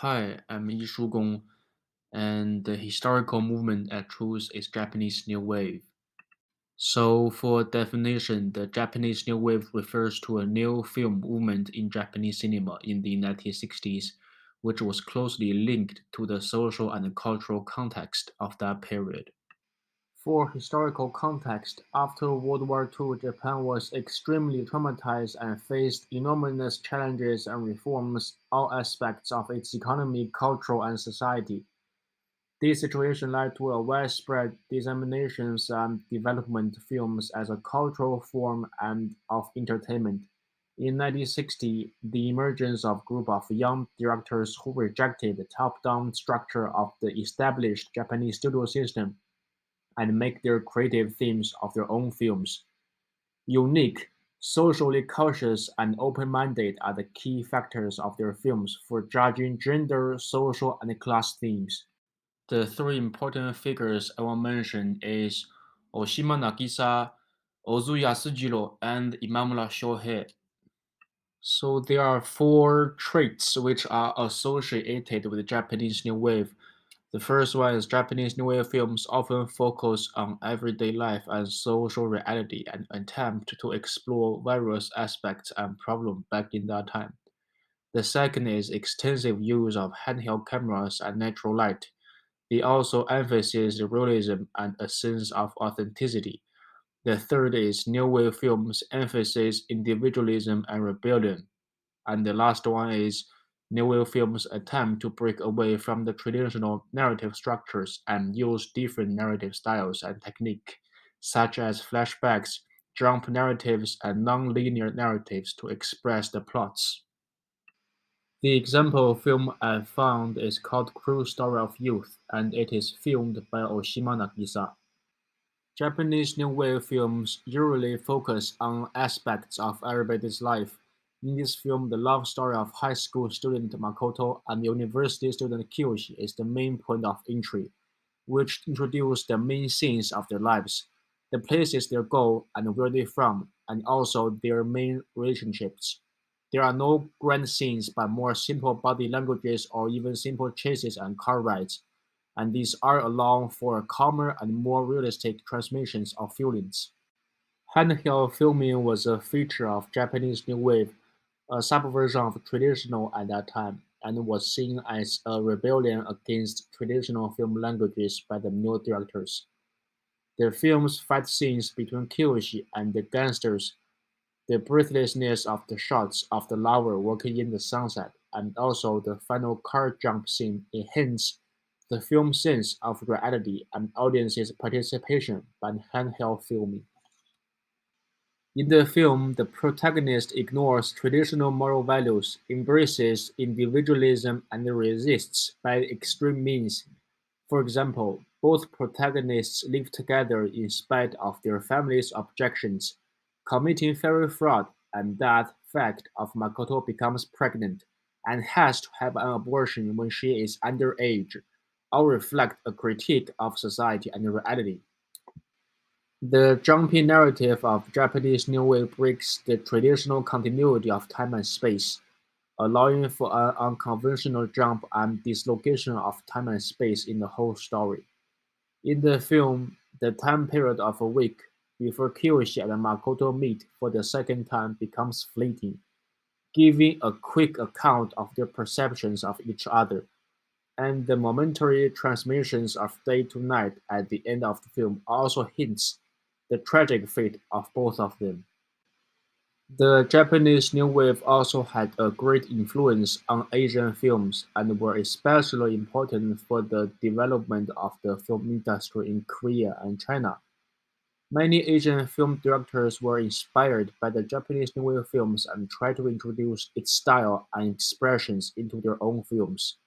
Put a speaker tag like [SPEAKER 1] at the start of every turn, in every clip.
[SPEAKER 1] Hi, I'm Yishu, and the historical movement at Truth is Japanese New Wave. So, for definition, the Japanese New Wave refers to a new film movement in Japanese cinema in the 1960s, which was closely linked to the social and cultural context of that period. For historical context, after World War II, Japan was extremely traumatized and faced enormous challenges and reforms all aspects of its economy, culture, and society. This situation led to a widespread dissemination and development of films as a cultural form and of entertainment. In 1960, the emergence of a group of young directors who rejected the top-down structure of the established Japanese studio system and make their creative themes of their own films. Unique, socially conscious, and open-minded are the key factors of their films for judging gender, social, and class themes. The three important figures I want to mention is Oshima Nagisa, Ozu Yasujiro, and Imamura Shohei. So there are four traits which are associated with Japanese New Wave. The first one is Japanese New Wave films often focus on everyday life and social reality and attempt to explore various aspects and problems back in that time. The second is extensive use of handheld cameras and natural light. They also emphasize realism and a sense of authenticity. The third is New Wave films emphasize individualism and rebellion. And the last one is New Wave films attempt to break away from the traditional narrative structures and use different narrative styles and technique, such as flashbacks, jump narratives, and non-linear narratives to express the plots. The example film I found is called True Story of Youth, and it is filmed by Oshima Nagisa. Japanese New Wave films usually focus on aspects of everybody's life. In this film, the love story of high school student Makoto and university student Kiyoshi is the main point of entry, which introduce the main scenes of their lives, the places they go and where they're from, and also their main relationships. There are no grand scenes but more simple body languages or even simple chases and car rides, and these are allow for calmer and more realistic transmissions of feelings. Handheld filming was a feature of Japanese New Wave, a subversion of traditional at that time, and was seen as a rebellion against traditional film languages by the new directors. The film's fight scenes between Kiyoshi and the gangsters, the breathlessness of the shots of the lover walking in the sunset, and also the final car jump scene enhance the film's sense of reality and audience's participation by handheld filming. In the film, the protagonist ignores traditional moral values, embraces individualism, and resists by extreme means. For example, both protagonists live together in spite of their families' objections, committing fairy fraud, and that fact of Makoto becomes pregnant and has to have an abortion when she is underage, all reflect a critique of society and reality. The jumpy narrative of Japanese New Wave breaks the traditional continuity of time and space, allowing for an unconventional jump and dislocation of time and space in the whole story. In the film, the time period of a week before Kiyoshi and Makoto meet for the second time becomes fleeting, giving a quick account of their perceptions of each other, and the momentary transmissions of day to night at the end of the film also hints the tragic fate of both of them. The Japanese New Wave also had a great influence on Asian films and were especially important for the development of the film industry in Korea and China. Many Asian film directors were inspired by the Japanese New Wave films and tried to introduce its style and expressions into their own films.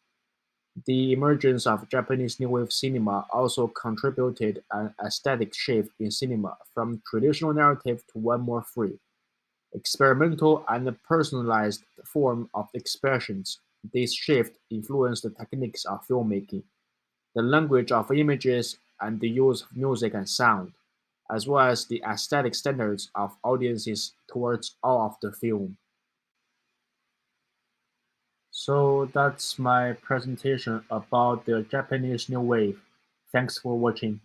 [SPEAKER 1] The emergence of Japanese New Wave cinema also contributed an aesthetic shift in cinema from traditional narrative to one more free, experimental and personalized form of expressions. This shift influenced the techniques of filmmaking, the language of images, and the use of music and sound, as well as the aesthetic standards of audiences towards all of the film. So that's my presentation about the Japanese New Wave. Thanks for watching.